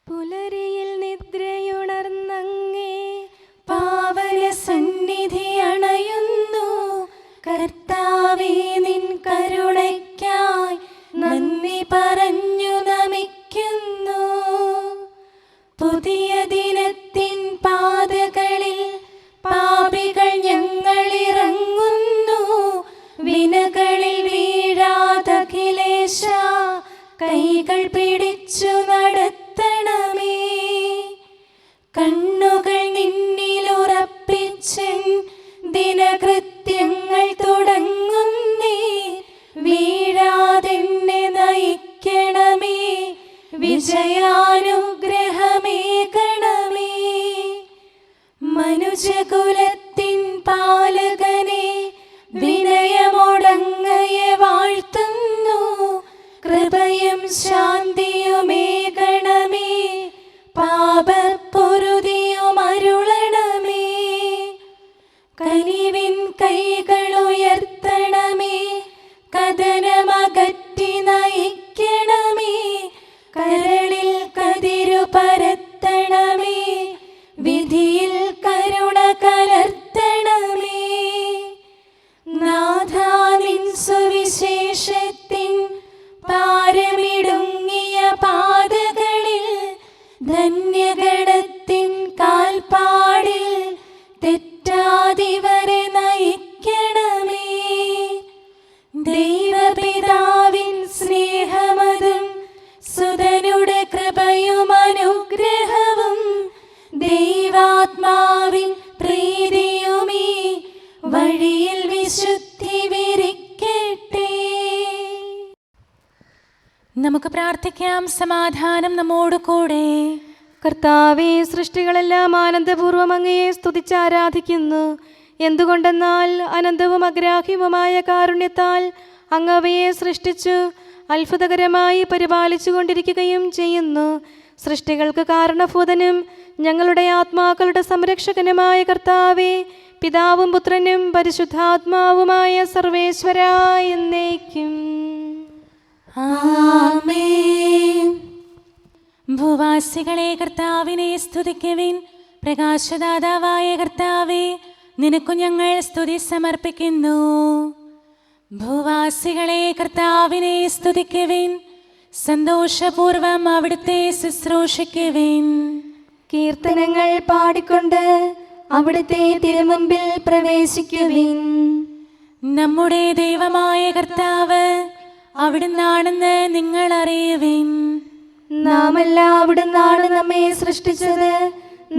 പുലരിയിൽ നിദ്രയുണർന്നങ്ങേ പാവന സന്നിധി അണയുന്നു. കർത്താവേ, നിൻ കരുണയ്ക്കായി നന്ദി പറഞ്ഞു നമിക്കുന്നു. പുതിയ ദിനത്തിൻ പാതകളിൽ പാപികൾ ഞങ്ങളിറങ്ങുന്നു. വിനകളിൽ വീഴാതഖിലേശ കൈകൾ പിടിച്ചു നടത്തണമേ. കണ്ണുകൾ നിന്നിലുറപ്പിച്ചൻ ദിനകൃത്യങ്ങൾ തുടങ്ങുന്നേ. വീഴാതെന്നെ നയിക്കണമേ, വിജയാനുഗ്രഹമേകണമേ. മനുജകുലത്തിൻ പാലകനെ വിനയമൊടങ്ങയെ വാഴ്ത്തുന്നു. കൃപയും ശാന്തിയുമേകണമേ, പാപപ്പൊറുതിയും അരുളണമേ. കനിവിൻ കൈകളുയർത്തണമേ, കഥനമകറ്റി നയിക്കണമേ. കരളിൽ കതിരു പരത്തണമേ, വിധിയിൽ കരുണ കലർത്തണമേ. നാഥാ, നിൻ സുവിശേഷത്തിൻ പാരമിടുങ്ങിയ പാതകളിൽ ധന്യഗണത്തിൻ കാൽപ്പാടിൽ തെറ്റാതിവരെ നയിക്കണമേ. ദൈവപിതാവിൻ സ്നേഹമതും സുതനുടെ കൃപയും അനുഗ്രഹവും ദൈവാത്മാവിൻ പ്രീതിയുമീ വഴിയിൽ വിശുദ്ധി വിരിക്കട്ടെ. നമുക്ക് പ്രാർത്ഥിക്കാം. സമാധാനം നമ്മോട് കൂടെ. കർത്താവേ, സൃഷ്ടികളെല്ലാം ആനന്ദപൂർവ്വം അങ്ങയെ സ്തുതിച്ച് ആരാധിക്കുന്നു. എന്തുകൊണ്ടെന്നാൽ അനന്തവും അഗ്രാഹ്യവുമായ കാരുണ്യത്താൽ അങ്ങ് അവയെ സൃഷ്ടിച്ചു അത്ഭുതകരമായി പരിപാലിച്ചു കൊണ്ടിരിക്കുകയും ചെയ്യുന്നു. സൃഷ്ടികൾക്ക് കാരണഭൂതനും ഞങ്ങളുടെ ആത്മാക്കളുടെ സംരക്ഷകനുമായ കർത്താവേ, പിതാവും പുത്രനും പരിശുദ്ധാത്മാവുമായ സർവേശ്വരാ എന്നേക്കും ആമേൻ. ഭൂവാസികളെ കർത്താവിനെ സ്തുതിക്കുവിൻ. പ്രകാശദാതാവായ കർത്താവേ, നിനക്കു ഞങ്ങൾ സ്തുതി സമർപ്പിക്കുന്നു. ഭൂവാസികളെ കർത്താവിനെ സ്തുതിക്കുവിൻ. സന്തോഷപൂർവം അവിടുത്തെ ശുശ്രൂഷിക്കുവിൻ. കീർത്തനങ്ങൾ പാടിക്കൊണ്ട് അവിടുത്തെ തിരുമുമ്പിൽ പ്രവേശിക്കുവിൻ. നമ്മുടെ ദൈവമായ കർത്താവ് അവിടുന്നാണെന്ന് നിങ്ങൾ അറിയുവിൻ. നാമല്ല അവിടുന്നാണ് നമ്മെ സൃഷ്ടിച്ചത്.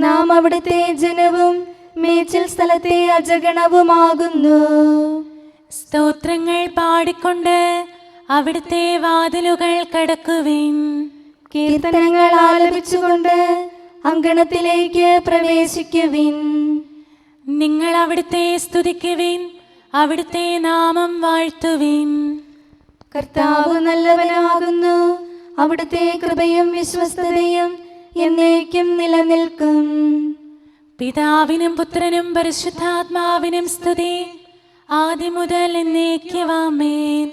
നാം അവിടുത്തെ ജനവും മേച്ചിൽ സ്ഥലത്തെ അജഗണവുമാകുന്നു. സ്തോത്രങ്ങൾ പാടിക്കൊണ്ട് അവിടുത്തെ വാതിലുകൾ കടക്കുവിൻ. കീർത്തനങ്ങൾ ആലപിച്ചുകൊണ്ട് അങ്കണത്തിലേക്ക് പ്രവേശിക്കുവിൻ. നിങ്ങൾ അവിടുത്തെ സ്തുതിക്കുവിൻ, അവിടുത്തെ നാമം വാഴ്ത്തുവിൻ. കർത്താവ് നല്ലവനാകുന്നു. അവിടുത്തെ കൃപയും വിശ്വസ്തതയും എന്നേക്കും നിലനിൽക്കും. പിതാവിനും പുത്രനും പരിശുദ്ധാത്മാവിനും സ്തുതി, ആദ്യം മുതൽ എന്നേക്കും ആമേൻ.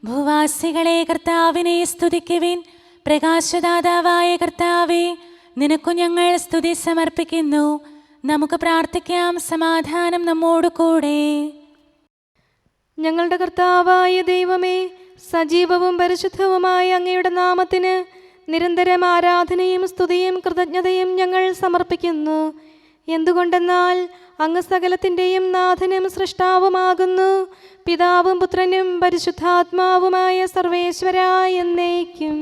ഭൂവാസികളെ കർത്താവിനെ സ്തുതിക്കുവിൻ. പ്രകാശദാതാവായ കർത്താവേ, നിനക്കു ഞങ്ങൾ സ്തുതി സമർപ്പിക്കുന്നു. നമുക്ക് പ്രാർത്ഥിക്കാം. സമാധാനം നമ്മോട് കൂടെ. ഞങ്ങളുടെ കർത്താവായ ദൈവമേ, സജീവവും പരിശുദ്ധവുമായ അങ്ങയുടെ നാമത്തിന് നിരന്തരം ആരാധനയും സ്തുതിയും കൃതജ്ഞതയും ഞങ്ങൾ സമർപ്പിക്കുന്നു. എന്തുകൊണ്ടെന്നാൽ അങ്ങ് സകലത്തിൻ്റെയും നാഥനും സൃഷ്ടാവുമാകുന്നു. പിതാവും പുത്രനും പരിശുദ്ധാത്മാവുമായ സർവേശ്വരാ എന്നേക്കും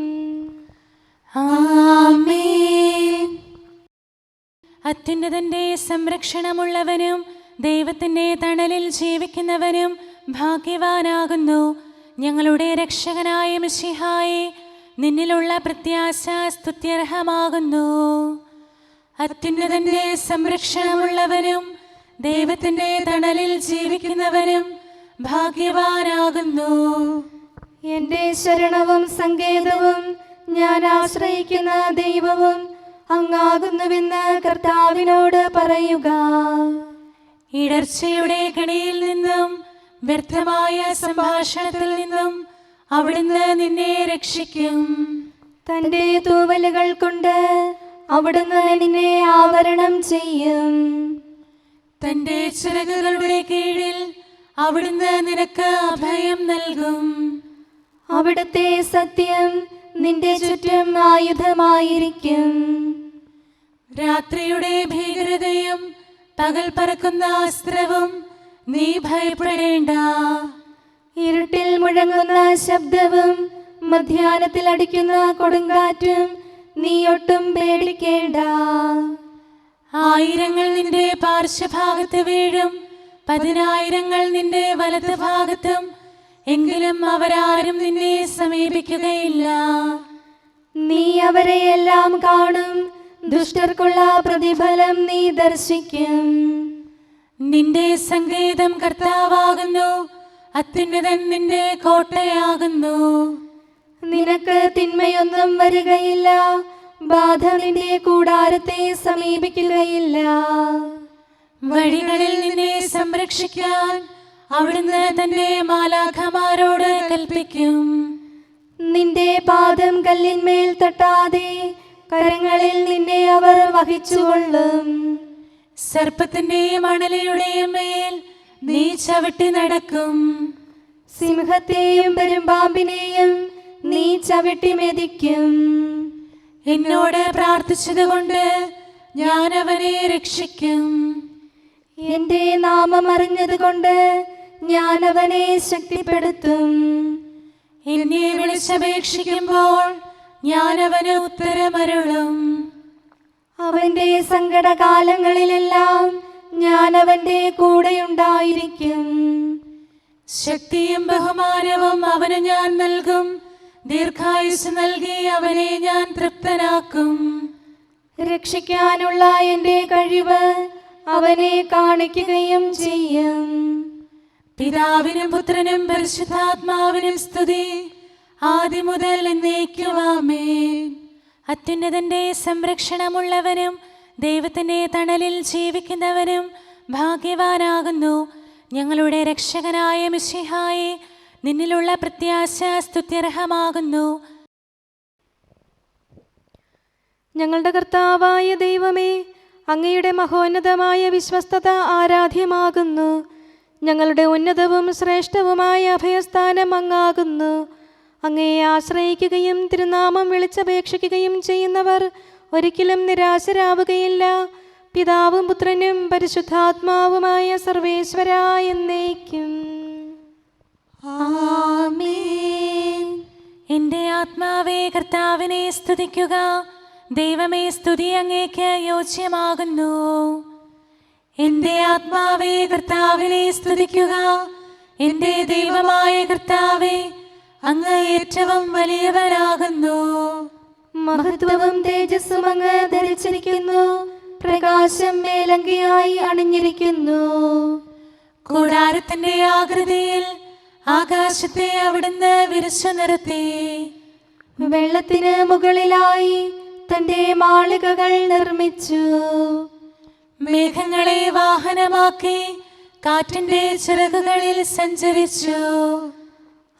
ആമേൻ. അത്യുന്നതന്റെ സംരക്ഷണമുള്ളവനും ദൈവത്തിൻ്റെ തണലിൽ ജീവിക്കുന്നവനും ഭാഗ്യവാനാകുന്നു. ഞങ്ങളുടെ രക്ഷകനായ മിശിഹായേ, നിന്നിലുള്ള പ്രത്യാശ സ്തുത്യർഹമാകുന്നു. അത്യുന്നതന്റെ സംരക്ഷണമുള്ളവനും ദൈവത്തിൻ്റെ തണലിൽ ജീവിക്കുന്നവനും ഭാഗ്യവാനാകുന്നു. എൻ്റെ ശരണവും സങ്കേതവും ഞാൻ ആശ്രയിക്കുന്ന ദൈവവും അങ്ങാകുന്നുവെന്ന് കർത്താവിനോട് പറയുക. ഇടർച്ചയുടെ കണിയിൽ നിന്നും വ്യർത്ഥമായ സംഭാഷണത്തിൽ നിന്നും അവിടുന്ന് നിന്നെ രക്ഷിക്കും. തന്റെ തൂവലുകൾ കൊണ്ട് അവിടുന്ന് നിന്നെ ആവരണം ചെയ്യും. തന്റെ ചിറകുകളുടെ കീഴിൽ അവിടുന്ന് നിനക്ക് അഭയം നൽകും. അവിടുത്തെ സത്യം നിന്റെ ചുറ്റും ആയുധമായിരിക്കും. രാത്രിയുടെ ഭീകരതയും പകൽ പറക്കുന്ന അസ്ത്രവും നീ ഭയപ്പെടേണ്ട. ഇരുട്ടിൽ മുഴങ്ങുന്ന ശബ്ദവും മധ്യാഹ്നത്തിൽ അടിക്കുന്ന കൊടുങ്കാറ്റും നീ ഒട്ടും പേടിക്കേണ്ട. ആയിരങ്ങൾ നിന്റെ പാർശ്വഭാഗത്ത് വീഴും, 10,000 നിന്റെ വലത് ഭാഗത്തും, എങ്കിലും അവരാരും നിന്നെ സമീപിക്കുകയില്ല. നീ അവരെയെല്ലാം കാണും, ദുഷ്ടർക്കുള്ള പ്രതിഫലം നീ ദർശിക്കും. നിന്റെ സങ്കേതം കർത്താവാകുന്നു, അത്യുന്നതൻ നിന്റെ കോട്ടയാകുന്നു. നിനക്ക് തിന്മയൊന്നും വരികയില്ല, ബാധ നിന്റെ കൂടാരത്തെ സമീപിക്കുകയില്ല. വഴികളിൽ നിന്നെ സംരക്ഷിക്കാൻ അവിടുന്ന് തന്റെ മാലാഖമാരോട് കൽപ്പിക്കും. നിന്റെ പാദം കല്ലിന്മേൽ തട്ടാതെ കരങ്ങളിൽ നിന്നെ അവർ വഹിച്ചുകൊള്ളും. സർപ്പത്തിന്റെയും അണലയുടെയും മേൽ നീ ചവിട്ടി നടക്കും. സിംഹത്തെയും പെരുമ്പാമ്പിനെയും നീ ചവിട്ടി മെതിക്കും. എന്നോട് പ്രാർത്ഥിച്ചതുകൊണ്ട് ഞാൻ അവനെ രക്ഷിക്കും. എന്റെ നാമം അറിഞ്ഞതുകൊണ്ട് ഞാൻ അവനെ ശക്തിപ്പെടുത്തും. എന്നെ വിളിച്ചപേക്ഷിക്കുമ്പോൾ ഞാൻ അവന് ഉത്തരമരുളും. അവന്റെ സങ്കടകാലങ്ങളിലെല്ലാം ഞാൻ അവന്റെ കൂടെയുണ്ടായിരിക്കും. ശക്തിയും ബഹുമാനവും അവന് ഞാൻ നൽകും. ദീർഘായുസ് നൽകി അവനെ ഞാൻ തൃപ്തനാക്കും. രക്ഷിക്കാനുള്ള എന്റെ കഴിവ് അവനെ കാണിക്കുകയും ചെയ്യും. പിതാവിനും പുത്രനും പരിശുദ്ധാത്മാവിനും സ്തുതി, ആദ്യം മുതൽ എന്നേക്കും ആമേൻ. അത്യുന്നതന്റെ സംരക്ഷണമുള്ളവനും ദൈവത്തിന്റെ തണലിൽ ജീവിക്കുന്നവനും ഭാഗ്യവാനാകുന്നു ഞങ്ങളുടെ രക്ഷകനായ മിശിഹായെ. നിന്നിലുള്ള പ്രത്യാശ സ്തുത്യർഹമാകുന്നു. ഞങ്ങളുടെ കർത്താവായ ദൈവമേ, അങ്ങയുടെ മഹോന്നതമായ വിശ്വസ്തത ആരാധ്യമാകുന്നു. ഞങ്ങളുടെ ഉന്നതവും ശ്രേഷ്ഠവുമായ അഭയസ്ഥാനം അങ്ങാകുന്നു. അങ്ങയെ ആശ്രയിക്കുകയും തിരുനാമം വിളിച്ചപേക്ഷിക്കുകയും ചെയ്യുന്നവർ ഒരിക്കലും നിരാശരാവുകയില്ല. പിതാവും പുത്രനും പരിശുദ്ധാത്മാവുമായ സർവേശ്വരാ എന്നേക്കും ആമേൻ. എൻ്റെ ആത്മാവേ കർത്താവിനെ സ്തുതിക്കുക. ദൈവമേ, സ്തുതി അങ്ങേക്ക് യോജ്യമാകുന്നു. എൻ്റെ ആത്മാവേ കർത്താവിനെ സ്തുതിക്കുക. എൻ്റെ ദൈവമായ കർത്താവേ, അങ്ങ് ഏറ്റവും വലിയവനാകുന്നു. മഹത്വവും തേജസ്സും അങ്ങ് ധരിച്ചിരിക്കുന്നു. പ്രകാശം മേലങ്കിയായി അണിഞ്ഞിരിക്കുന്നു. കൂടാരത്തിന്റെ ആകൃതിയിൽ ആകാശത്തെ അവിടുന്ന് വിരിച്ചു നിർത്തി. വെള്ളത്തിന് മുകളിലായി തന്റെ മാളികകൾ നിർമ്മിച്ചു. മേഘങ്ങളെ വാഹനമാക്കി കാറ്റിന്റെ ചിറകുകളിൽ സഞ്ചരിച്ചു.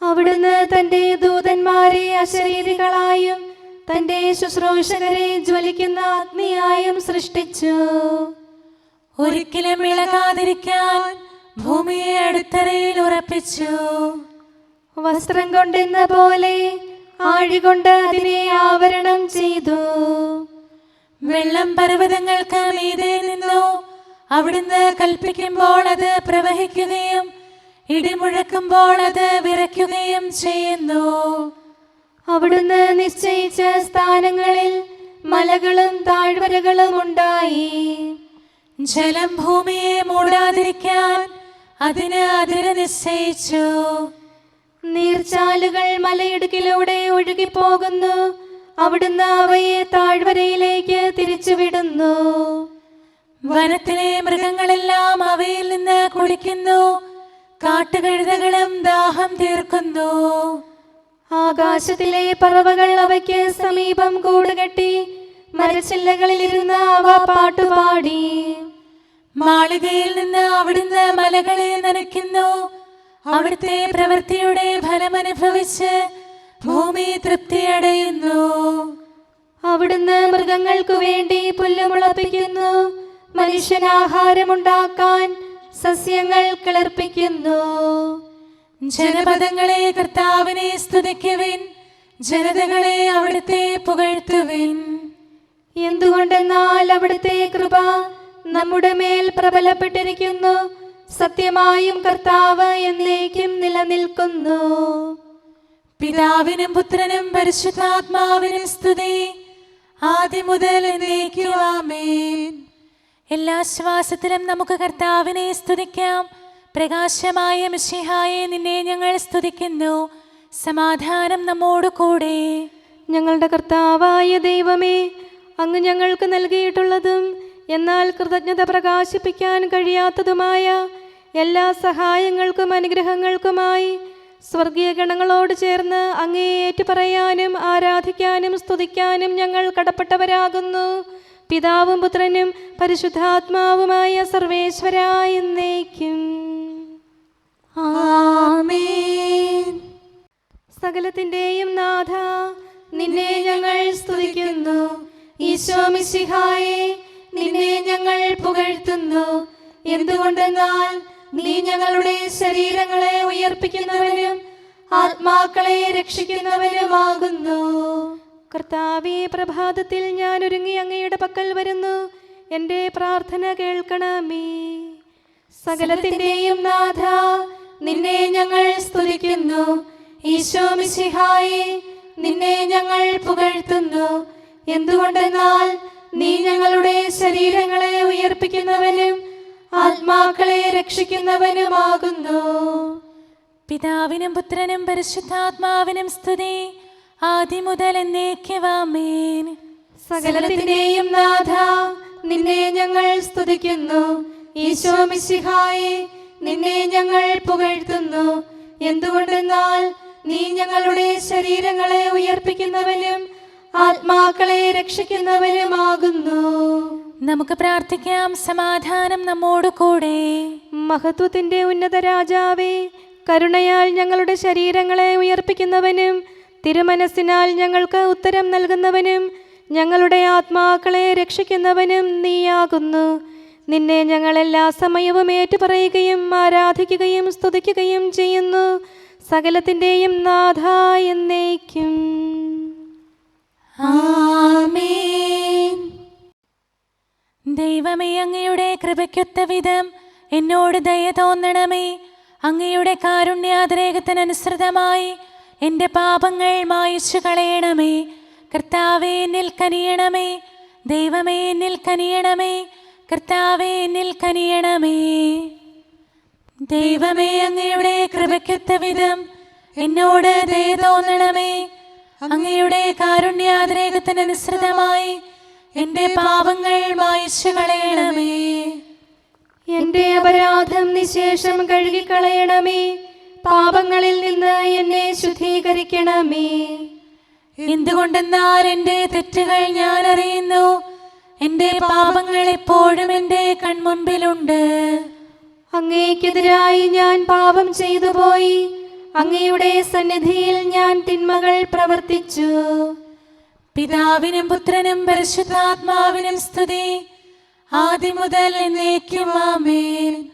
അവിടുന്ന് തന്റെ ദൂതന്മാരെ അശരീരികളായും തന്റെ ശുശ്രൂഷകരെ ജ്വലിക്കുന്ന അഗ്നിയായും സൃഷ്ടിച്ചു. ഒരിക്കലും ഇളകാതിരിക്കാൻ ഭൂമിയെ അടിത്തറയിൽ ഉറപ്പിച്ചു. വസ്ത്രം കൊണ്ടെന്ന പോലെ ആഴികൊണ്ട് അതിനെ ആവരണം ചെയ്തു. വെള്ളം പർവ്വതങ്ങൾക്ക് മീതെ നിന്നു. അവിടുന്ന് കൽപ്പിക്കുമ്പോൾ അത് പ്രവഹിക്കുകയും ഇടിമുഴക്കുമ്പോൾ അത് വിറയ്ക്കുകയും ചെയ്യുന്നു. അവിടുന്ന് നിശ്ചയിച്ച സ്ഥാനങ്ങളിൽ മലകളും താഴ്വരകളും ഉണ്ടായി. ജലം ഭൂമിയെ മൂടാതിരിക്കാൻ അതിന് അതിര് നിശ്ചയിച്ചു. നീർച്ചാലുകൾ മലയിടുക്കിലൂടെ ഒഴുകിപ്പോകുന്നു. അവിടുന്ന് അവയെ താഴ്വരയിലേക്ക് തിരിച്ചുവിടുന്നു. വനത്തിലെ മൃഗങ്ങളെല്ലാം അവയിൽ നിന്ന് കുടിക്കുന്നു. കാട്ടുകഴുതകളും ദാഹം തീർക്കുന്നു. ആകാശത്തിലെ പറവകൾ അവയ്ക്ക് സമീപം കൂടുകെട്ടി മരച്ചില്ലകളിലിരുന്ന് അവ പാട്ടുപാടി. മാളികയിൽ നിന്ന് അവിടുന്ന് മലകളെ നനയ്ക്കുന്നു. അവിടുത്തെ പ്രവൃത്തിയുടെ ഫലമനുഭവിച്ച് ഭൂമി തൃപ്തിയടയുന്നു. അവിടുന്ന് മൃഗങ്ങൾക്കു വേണ്ടി പുല്ല് മുളപ്പിക്കുന്നു, മനുഷ്യനാഹാരമുണ്ടാക്കാൻ സസ്യങ്ങൾ കിളിർപ്പിക്കുന്നു. ജനപദങ്ങളെ കർത്താവിനെ സ്തുതിക്കുവിൻ, ജനതകളെ അവിടുത്തെ പുകഴ്ത്തുവിൻ. എന്തുകൊണ്ടെന്നാൽ അവിടുത്തെ കൃപ നമ്മുടെ മേൽ പ്രബലപ്പെട്ടിരിക്കുന്നു, സത്യമായും കർത്താവ് എന്നേക്കും നിലനിൽക്കുന്നു. പിതാവിനും പുത്രനും പരിശുദ്ധാത്മാവിനും സ്തുതി, ആദ്യം മുതൽ എന്നേക്കും ആമേൻ. എല്ലാ ശ്വാസത്തിലും നമുക്ക് കർത്താവിനെ സ്തുതിക്കാം. പ്രകാശമായ മിശിഹായെ, നിന്നെ ഞങ്ങൾ സ്തുതിക്കുന്നു. സമാധാനം നമ്മോട് കൂടെ. ഞങ്ങളുടെ കർത്താവായ ദൈവമേ, അങ്ങ് ഞങ്ങൾക്ക് നൽകിയിട്ടുള്ളതും എന്നാൽ കൃതജ്ഞത പ്രകാശിപ്പിക്കാൻ കഴിയാത്തതുമായ എല്ലാ സഹായങ്ങൾക്കും അനുഗ്രഹങ്ങൾക്കുമായി സ്വർഗീയ ഗണങ്ങളോട് ചേർന്ന് അങ്ങേ ഏറ്റുപറയാനും ആരാധിക്കാനും സ്തുതിക്കാനും ഞങ്ങൾ കടപ്പെട്ടവരാകുന്നു. പിതാവും പുത്രനും പരിശുദ്ധാത്മാവുമായ സർവേശ്വരായ എന്നേക്കും ആമേൻ. സകലത്തിന്റെയും നാഥ, നിന്നെ ഞങ്ങൾ സ്തുതിക്കുന്നു. ഈശോ മിശിഹായെ, നിന്നെ ഞങ്ങൾ പുകഴ്ത്തുന്നു. എന്തുകൊണ്ടെന്നാൽ നീ ഞങ്ങളുടെ ശരീരങ്ങളെ ഉയർപ്പിക്കുന്നവനും ആത്മാക്കളെ രക്ഷിക്കുന്നവനുമാകുന്നു. കർത്താവേ, പ്രഭാതത്തിൽ ഞാൻ ഒരുങ്ങി അങ്ങയുടെ പക്കൽ വരുന്നു. എൻ്റെ പ്രാർത്ഥന കേൾക്കണമേ. സകലത്തിന്റെയും നാഥ, നിന്നെ ഞങ്ങൾ സ്തുതിക്കുന്നു. ഈശോ മിശിഹായെ, നിന്നെ ഞങ്ങൾ പുകഴ്ത്തുന്നു. എന്തുകൊണ്ടെന്നാൽ നീ ഞങ്ങളുടെ ശരീരങ്ങളെ ഉയർപ്പിക്കുന്നവനും ആത്മാക്കളെ രക്ഷിക്കുന്നവനുമാകുന്നു. പിതാവിനും പുത്രനും പരിശുദ്ധാത്മാവിനും സ്തുതി, ആദ്യം മുതൽ എന്നേക്കും ആമേൻ. സകലത്തിന്റെയും നാഥ, നിന്നെ ഞങ്ങൾ സ്തുതിക്കുന്നു. ഈശോ മിശിഹായെ, നിന്നെ ഞങ്ങൾ പുകഴ്ത്തുന്നു. എന്തുകൊണ്ടെന്നാൽ നീ ഞങ്ങളുടെ ശരീരങ്ങളെ ഉയർപ്പിക്കുന്നവനും ആത്മാക്കളെ രക്ഷിക്കുന്നവനുമാകുന്നു. നമുക്ക് പ്രാർത്ഥിക്കാം. സമാധാനം നമ്മോട് കൂടെ. മഹത്വത്തിന്റെ ഉന്നത രാജാവേ, കരുണയാൽ ഞങ്ങളുടെ ശരീരങ്ങളെ ഉയർപ്പിക്കുന്നവനും തിരുമനസ്സിനാൽ ഞങ്ങൾക്ക് ഉത്തരം നൽകുന്നവനും ഞങ്ങളുടെ ആത്മാക്കളെ രക്ഷിക്കുന്നവനും നീയാകുന്നു. നിന്നെ ഞങ്ങൾ എല്ലാ സമയവും ഏറ്റുപറയുകയും ആരാധിക്കുകയും സ്തുതിക്കുകയും ചെയ്യുന്നു. സകലത്തിന്റെയും നാഥ എന്നേക്കും ആമേൻ. ദൈവമേ, അങ്ങയുടെ കൃപയ്ക്കൊത്ത വിധം എന്നോട് ദയ തോന്നണമേ. അങ്ങയുടെ കാരുണ്യാതിരേകത്തിനനുസൃതമായി എൻ്റെ പാപങ്ങൾ മായിച്ചു കളയണമേ. കർത്താവേ, എന്നിൽ കനിയണമേ. ദൈവമേ, എന്നിൽ കനിയണമേ. കർത്താവേ, എന്നിൽ കനിയണമേ. ദൈവമേ, അങ്ങയുടെ കൃപയ്ക്കൊത്ത വിധം എന്നോട് ദയ തോന്നണമേ. അങ്ങയുടെ കാരുണ്യാതിരേകത്തിനനുസൃതമായി എൻ്റെ പാപങ്ങൾ മായിച്ചു കളയണമേ. എന്റെ അപരാധം നിശേഷം കഴുകിക്കളയണമേ. പാപങ്ങളിൽ നിന്ന് എന്നെ ശുദ്ധീകരിക്കണമേ. എന്തുകൊണ്ടെന്നാൽ എൻ്റെ തെറ്റുകൾ ഞാൻ അറിയുന്നു. എൻ്റെ പാപങ്ങൾ എപ്പോഴും എൻ്റെ കൺമുൻപിലുണ്ട്. അങ്ങേക്കെതിരായി ഞാൻ പാപം ചെയ്തു പോയി. അങ്ങയുടെ സന്നിധിയിൽ ഞാൻ തിന്മകൾ പ്രവർത്തിച്ചു. പിതാവിനും പുത്രനും പരിശുദ്ധാത്മാവിനും സ്തുതി, ആദ്യം മുതൽ എന്നേക്കും ആമേൻ.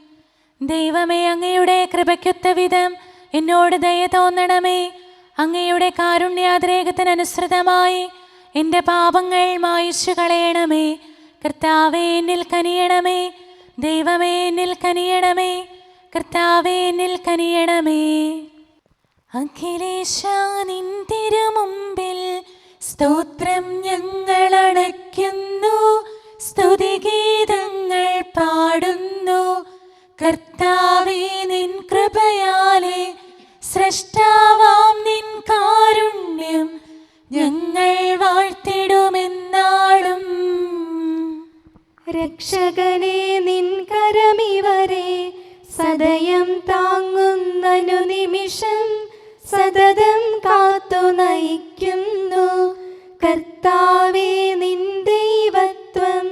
ദൈവമേ, അങ്ങയുടെ കൃപയ്ക്കൊത്ത വിധം എന്നോട് ദയ തോന്നണമേ. അങ്ങയുടെ കാരുണ്യാതിരേകത്തിനനുസൃതമായി എൻ്റെ പാപങ്ങൾ മായിച്ചു കളയണമേ. കർത്താവേ, എന്നിൽ കനിയണമേ. ദൈവമേ, എന്നിൽ കനിയണമേ. കർത്താവേ, എന്നിൽ കനിയണമേ. അഖിലേശാ, നിൻ തിരുമുമ്പിൽ സ്തോത്രം ഞങ്ങൾ അണയ്ക്കുന്നു. സ്തുതിഗീതങ്ങൾ പാടുന്നു. കർത്താവേ, നിൻ കൃപയാലെ സ്രഷ്ടാവാം നിൻ കാരുണ്യം ഞങ്ങൾ വാഴ്ത്തിടുമെന്നാളും. രക്ഷകനെ, നിൻ കരമിവരെ സദയം താങ്ങുന്നനു നിമിഷം സതതം കാത്തു നയിക്കുന്നു. കർത്താവേ, നിൻ ദൈവത്വം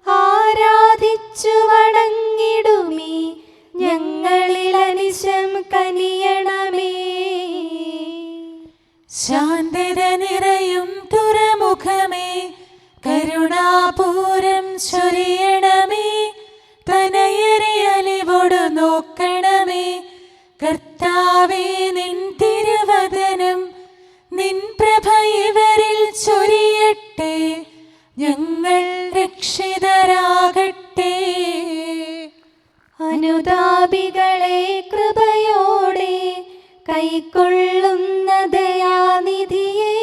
ആരാധിച്ചു വണങ്ങിടുമീ ഞങ്ങളിൽ അനിശം കനിയണമേ. ശാന്തത നിറയും തുറമുഖമേ, കരുണാപൂരം ചൊരിയണമേ. തനയരെ അലിവോടു നോക്കണമേ. കർത്താവേ, നിൻ തിരുവദനം നിൻ പ്രഭ ഇവരിൽ ചൊരിയട്ടെ. ഞങ്ങൾ രക്ഷിതരാകട്ടെ. അനുതാപികളെ കൃപയോടെ കൈക്കൊള്ളുന്ന ദയാനിധിയെ,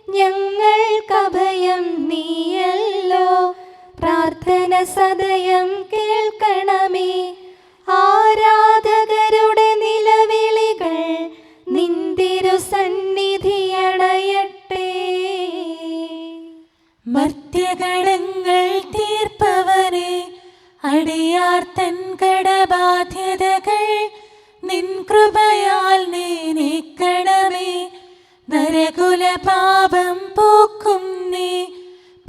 ഞങ്ങൾക്കഭയം നീയല്ലോ. പ്രാർത്ഥന സദയം കേൾക്കണമേ. ആരാധകരുടെ നിലവിളികൾ നിന്തിരു സന്നിധിയണയട്ടെ. മർത്യകടങ്ങൾ തീർപ്പവനെ, അടിയാർ തൻ കടബാധ്യതകൾ നിൻ കൃപയാൽ നീ നീക്കണമേ. നരകുല പാപം പോക്കും നീ,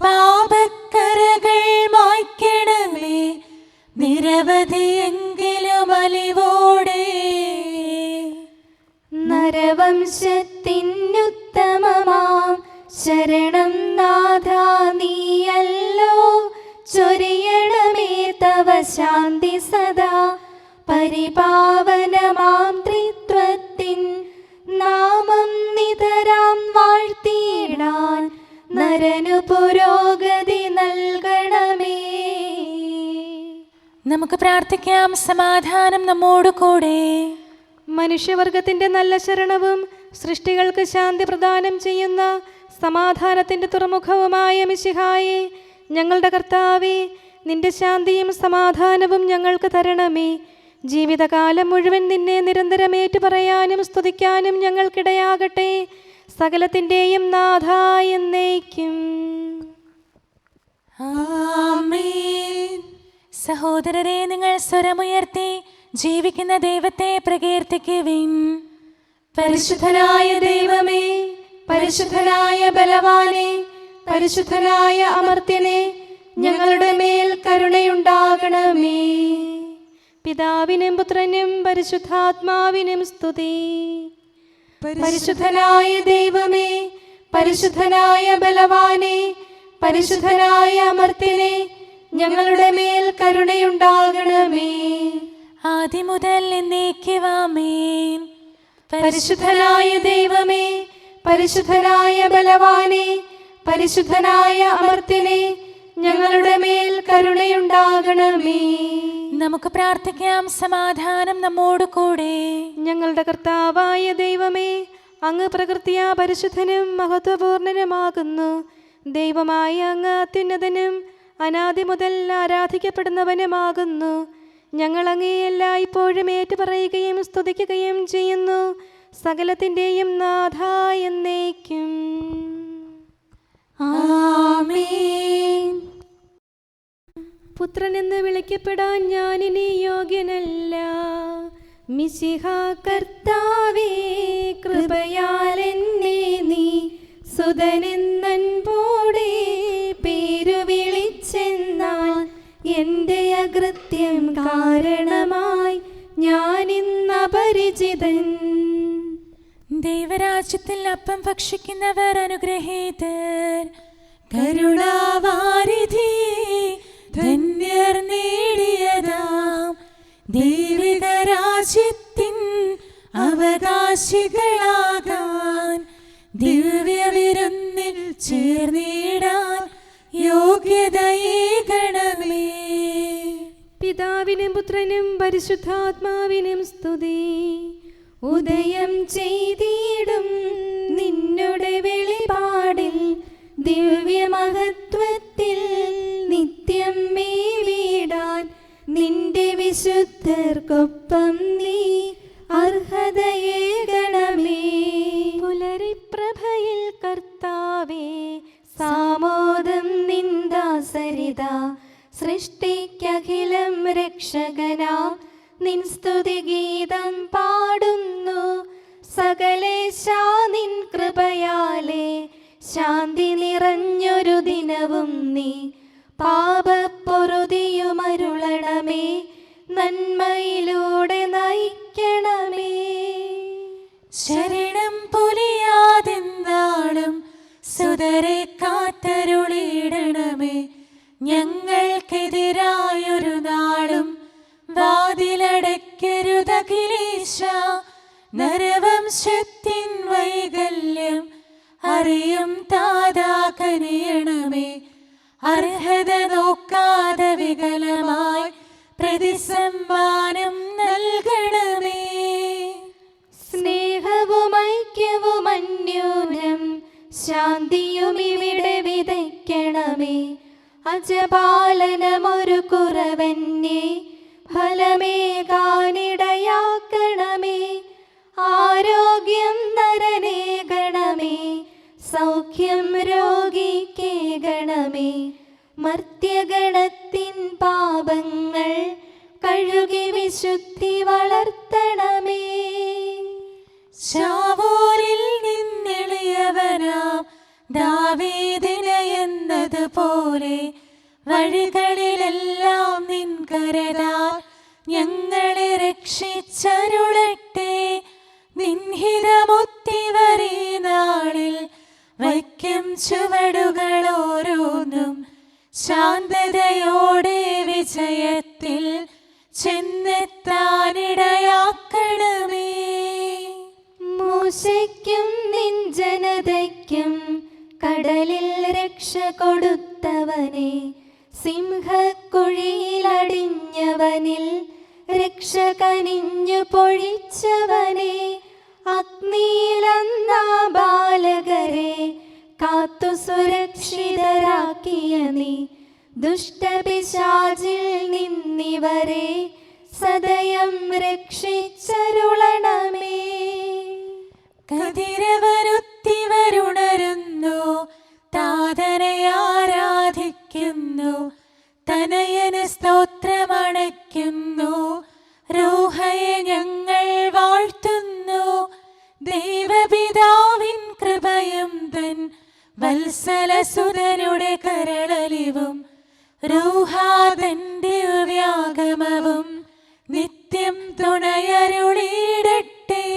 പാപക്കരകൾ മായ്ക്കണമേ. നിരവധിയെങ്കിലും അലിവോടെ നരവംശത്തിനുത്തമമാം ശരണം നാഥ നീയല്ലോ. ചൊരിയണമേ തവ ശാന്തി സദാ. പരിപാവനമാം ത്രിത്വത്തിൻ നാമം നിതരാം വാഴ്ത്തിയിടാൻ നരനു പുരോഗതി നൽകണമേ. നമുക്ക് പ്രാർത്ഥിക്കാം. സമാധാനം നമ്മോട് കൂടെ. മനുഷ്യവർഗത്തിന്റെ നല്ല ശരണവും സൃഷ്ടികൾക്ക് ശാന്തി പ്രദാനം ചെയ്യുന്ന സമാധാനത്തിന്റെ തുറമുഖവുമായ മിശിഹായേ, ഞങ്ങളുടെ കർത്താവേ, നിന്റെ ശാന്തിയും സമാധാനവും ഞങ്ങൾക്ക് തരണമേ. ജീവിതകാലം മുഴുവൻ നിന്നെ നിരന്തരം ഏറ്റുപറയാനും സ്തുതിക്കാനും ഞങ്ങൾക്കിടയാകട്ടെ. സകലത്തിൻ്റെയും നാഥ എന്നേക്കും. ആമേൻ. സഹോദരരെ, നിങ്ങൾ സ്വരമുയർത്തി ജീവിക്കുന്ന ദൈവത്തെ പ്രകീർത്തിക്കുവിൻ. പരിശുദ്ധനായ ദൈവമേ, പരിശുദ്ധനായ ബലവാനെ, പരിശുദ്ധനായ അമർത്യനെ, ഞങ്ങളുടെ മേൽ കരുണയുണ്ടാകണമേ. പിതാവിനും പുത്രനും പരിശുദ്ധാത്മാവിനും സ്തുതി. പരിശുദ്ധനായ ദൈവമേ, പരിശുദ്ധനായ ബലവാനെ, പരിശുദ്ധനായ അമർത്യനെ, ഞങ്ങളുടെ മേൽ കരുണയുണ്ടാകണമേ. ആദ്യം മുതൽ എന്നേക്കും ആമേൻ. പരിശുദ്ധനായ ദൈവമേ, പരിശുദ്ധനായ ബലവാനെ, പരിശുദ്ധനായ അമർത്യനെ, ഞങ്ങളുടെ മേൽ കരുണയുണ്ടാകണമേ. നമുക്ക് പ്രാർത്ഥിക്കാം. സമാധാനം നമ്മോട് കൂടെ. ഞങ്ങളുടെ കർത്താവായ ദൈവമേ, അങ്ങ് പ്രകൃതിയാ പരിശുദ്ധനും മഹത്വപൂർണനുമാകുന്നു. ദൈവമായ അങ്ങ് അത്യുന്നതനും അനാദി മുതൽ ആരാധിക്കപ്പെടുന്നവനുമാകുന്നു. ഞങ്ങൾ അങ്ങേ എല്ലായ്പ്പോഴും ഏറ്റുപറയുകയും സ്തുതിക്കുകയും ചെയ്യുന്നു. സകലത്തിൻ്റെയും നാഥ എന്നേക്കും. ആമേൻ. പുത്രനെന്ന് വിളിക്കപ്പെടാൻ ഞാനിനി യോഗ്യനല്ല. മിശിഹ കർത്താവേ, കൃപയാൽ എന്നെ നീ സുതനെന്നൻപോടെ പേരു വിളിച്ചെന്നാൽ എൻ്റെ അകൃത്യം കാരണമായി ഞാനിന്ന് അപരിചിതൻ. ദൈവരാജ്യത്തിൽ അപ്പം ഭക്ഷിക്കുന്നവർ അനുഗ്രഹീതർ. കരുണാവാരിധി ധന്യർ നേടിയതാം ദൈവിക രാജ്യത്തിൻ അവകാശികളാകാൻ ദിവ്യവിരുന്നിൽ ചേർന്നിടാൻ യോഗ്യതയേകണമേ. പിതാവിനും പുത്രനും പരിശുദ്ധാത്മാവിനും സ്തുതി. ഉദയം ചെയ്തിടും നിന്നുടെ വെളിപാടിൽ ദിവ്യമഹത്വത്തിൽ നിത്യം മേവിടാൻ നിന്റെ വിശുദ്ധർക്കൊപ്പം നീ അർഹതയേകണമേ. പുലരിപ്രഭയിൽ കർത്താവേ, സാമോദം നിന്ദാസരിത സൃഷ്ടിക്കഖിലം രക്ഷകനാം നിൻ സ്തുതിഗീതം പാടുന്നു. സകലേശാ നിൻ കൃപയാലേ ശാന്തി നിറഞ്ഞൊരു ദിനവും നീ പാപപ്പൊറുതിയുമരുളണമേ. നന്മയിലൂടെ നയിക്കണമേ. ശരണം പൊലിയാതെ സുതരെ കാത്തരുളിയിടണമേ. ഞങ്ങൾക്കെതിരായൊരു നാളും വാതിലടയ്ക്കരുതഖിലേശ. നരവംശത്തിൻ വൈകല്യം അറിയും താതാ കനിയണമേ. അർഹത നോക്കാതെ വികലമായി പ്രതിസമ്മാനം നൽകണമേ. സ്നേഹവും ഐക്യവും അന്യോന്യം ശാന്തിയും ഇവിടെ വിതയ്ക്കണമേ. അജപാലനമൊരു കുറവന്നെ ഫലമേകാനിടയാക്കണമേ. ആരോഗ്യം നരനേകണമേ, സൗഖ്യം രോഗിക്കേകണമേ. മർത്യഗണത്തിൻ പാപങ്ങൾ കഴുകി വിശുദ്ധി വളർത്തണമേ. ശാവൂരിൽ നിന്നെളിയവനാം ദാവീദിന് എന്നതുപോലെ വഴികളിലെല്ലാം നിൻ കരതാൽ ഞങ്ങളെ രക്ഷിച്ചരുളട്ടെ. നിൻഹിതമൊത്തിവരീ നാളിൽ വയ്ക്കും ചുവടുകൾ ഓരോന്നും ശാന്തതയോടെ വിജയത്തിൽ ചെന്നെത്താനിടയാക്കണമേ. മൂശയ്ക്കും നിൻ ജനതയ്ക്കും കടലിൽ രക്ഷ കൊടുത്തവനെ, സിംഹക്കുഴിയിലടിഞ്ഞവനിൽ രക്ഷ കനിഞ്ഞു പൊഴിച്ചവനെ, അഗ്നിയിലന്നാ ബാലകരെ കാത്തു സുരക്ഷിതരാക്കിയ നീ, ദുഷ്ടപിശാചിൽ നിന്നിവരെ സദയം രക്ഷിച്ചരുളണമേ. കതിരവനുത്തിവരുണരുന്നു, താതനെ ആരാധിക്കുന്നു, തനയന് സ്തോത്രമണയ്ക്കുന്നു. റൂഹയെ ഞങ്ങൾ വാഴ്ത്തുന്നു. ദൈവപിതാവിൻ കൃപയും തൻ വത്സലസുതനുടെ കരളലിവും റൂഹാതൻ ദിവ്യാഗമവും നിത്യം തുണയരുളിയിടട്ടെ.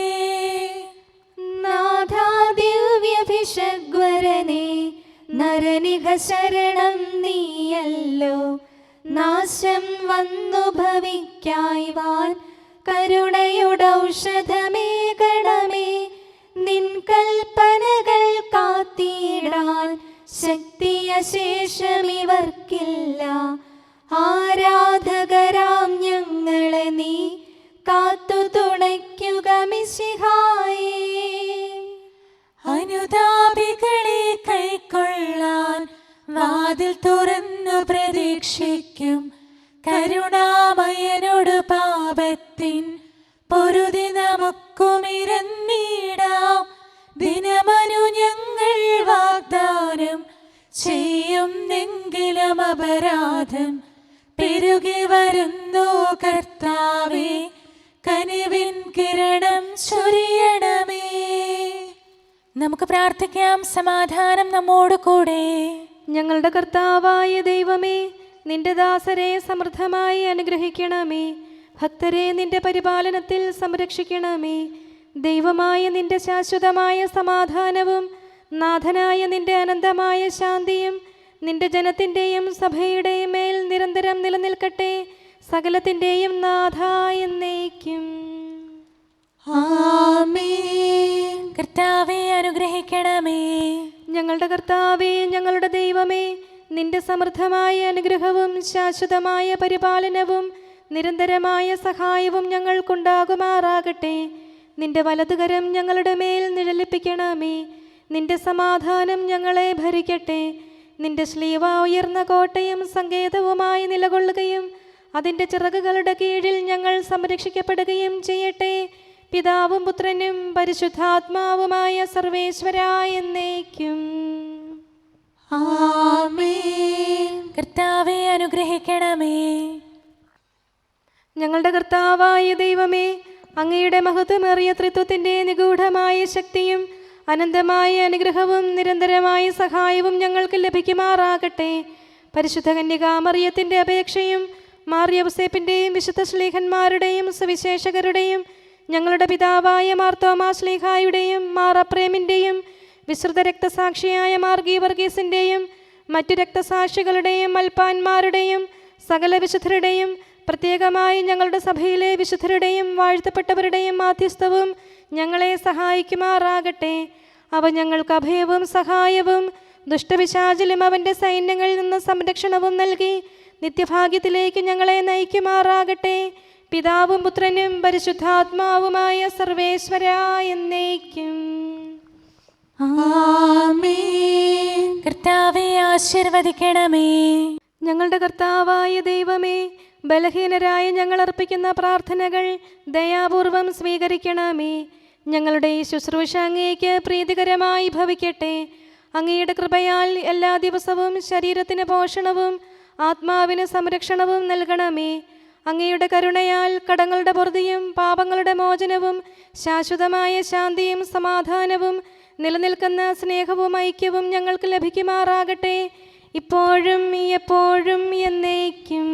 നാഥാ ദിവ്യഭിഷഗ്വരനെ നരനിക ശരണം നീയല്ലോ. നാശം വന്നു ഭവിക്കായ്വാൻ കരുണയുടൗഷധമേകണമേ. നിൻ കൽപ്പനകൾ കാത്തിടാൻ ശക്തിയശേഷമിവർക്കില്ല. ആരാധകരാം ഞങ്ങളെ നീ കാത്തു തുണയ്ക്കുക മിശിഹായേ. അനുതാപികളെ കൈക്കൊള്ളാൻ വാതിൽ തുറന്നു പ്രതീക്ഷിക്കും. കരുണാമയനോട് പാപത്തിൻ പൊറുതി നമുക്കുമിരന്നിടാം. ദിനമനു ഞങ്ങൾ വാഗ്ദാനം ചെയ്യുന്നെങ്കിലും അപരാധം പെരുകി വരുന്നു. കർത്താവേ, കനിവിൻ കിരണം ചൊരിയണമേ. നമുക്ക് പ്രാർത്ഥിക്കാം. സമാധാനം നമ്മോട് കൂടെ. ഞങ്ങളുടെ കർത്താവായ ദൈവമേ, നിന്റെ ദാസരെ സമൃദ്ധമായി അനുഗ്രഹിക്കണമേ. ഭക്തരെ നിന്റെ പരിപാലനത്തിൽ സംരക്ഷിക്കണമേ. ദൈവമായ നിന്റെ ശാശ്വതമായ സമാധാനവും നാഥനായ നിന്റെ അനന്തമായ ശാന്തിയും നിന്റെ ജനത്തിൻ്റെയും സഭയുടെയും മേൽ നിരന്തരം നിലനിൽക്കട്ടെ. സകലത്തിൻ്റെയും നാഥ എന്നേക്കും. ആമേൻ. കർത്താവേ, അനുഗ്രഹിക്കണമേ. ഞങ്ങളുടെ കർത്താവേ, ഞങ്ങളുടെ ദൈവമേ, നിന്റെ സമൃദ്ധമായ അനുഗ്രഹവും ശാശ്വതമായ പരിപാലനവും നിരന്തരമായ സഹായവും ഞങ്ങൾക്കുണ്ടാകുമാറാകട്ടെ. നിന്റെ വലതുകരം ഞങ്ങളുടെ മേൽ നിഴലിപ്പിക്കണമേ. നിന്റെ സമാധാനം ഞങ്ങളെ ഭരിക്കട്ടെ. നിന്റെ ശ്ലീവ ഉയർന്ന കോട്ടയും സങ്കേതവുമായി നിലകൊള്ളുകയും അതിൻ്റെ ചിറകുകളുടെ കീഴിൽ ഞങ്ങൾ സംരക്ഷിക്കപ്പെടുകയും ചെയ്യട്ടെ. പിതാവും പുത്രനും പരിശുദ്ധാത്മാവുമായ സർവേശ്വരായ എന്നേക്കും. ആമേൻ. കർത്താവേ, അനുഗ്രഹിക്കണമേ. ഞങ്ങളുടെ കർത്താവായ ദൈവമേ, അങ്ങയുടെ മഹത്വമേറിയ ത്രിത്വത്തിൻ്റെ നിഗൂഢമായ ശക്തിയും അനന്തമായ അനുഗ്രഹവും നിരന്തരമായ സഹായവും ഞങ്ങൾക്ക് ലഭിക്കുമാറാകട്ടെ. പരിശുദ്ധ കന്യകാമറിയത്തിൻ്റെ അപേക്ഷയും മാർ യൗസേപ്പിൻ്റെയും വിശുദ്ധ ശ്ലീഹന്മാരുടെയും സുവിശേഷകരുടെയും ഞങ്ങളുടെ പിതാവായ മാർ തോമാ ശ്ലീഹായുടെയും മാർ അപ്രേമിൻ്റെയും വിശ്രുത രക്തസാക്ഷിയായ മാർഗി വർഗീസിൻ്റെയും മറ്റു രക്തസാക്ഷികളുടെയും മൽപ്പാന്മാരുടെയും സകല വിശുദ്ധരുടെയും പ്രത്യേകമായി ഞങ്ങളുടെ സഭയിലെ വിശുദ്ധരുടെയും വാഴ്ത്തപ്പെട്ടവരുടെയും മാധ്യസ്ഥവും ഞങ്ങളെ സഹായിക്കുമാറാകട്ടെ. അവ ഞങ്ങൾക്ക് അഭയവും സഹായവും ദുഷ്ടപിശാചിലും അവൻ്റെ സൈന്യങ്ങളിൽ നിന്ന് സംരക്ഷണവും നൽകി നിത്യഭാഗ്യത്തിലേക്ക് ഞങ്ങളെ നയിക്കുമാറാകട്ടെ. പിതാവും പുത്രനും പരിശുദ്ധാത്മാവുമായ സർവേശ്വരാ എന്നേക്കും. ആമേൻ. കർത്താവേ ആശീർവദിക്കണമേ. ഞങ്ങളുടെ കർത്താവായ ദൈവമേ, ബലഹീനരായ ഞങ്ങൾ അർപ്പിക്കുന്ന പ്രാർത്ഥനകൾ ദയാപൂർവം സ്വീകരിക്കണമേ. ഞങ്ങളുടെ ഈ ശുശ്രൂഷ അങ്ങേക്ക് പ്രീതികരമായി ഭവിക്കട്ടെ. അങ്ങയുടെ കൃപയാൽ എല്ലാ ദിവസവും ശരീരത്തിന് പോഷണവും ആത്മാവിന് സംരക്ഷണവും നൽകണമേ. അങ്ങയുടെ കരുണയാൽ കടങ്ങളുടെ പൊറുതിയും പാപങ്ങളുടെ മോചനവും ശാശ്വതമായ ശാന്തിയും സമാധാനവും നിലനിൽക്കുന്ന സ്നേഹവും ഐക്യവും ഞങ്ങൾക്ക് ലഭിക്കുമാറാകട്ടെ, ഇപ്പോഴും എപ്പോഴും എന്നേക്കും.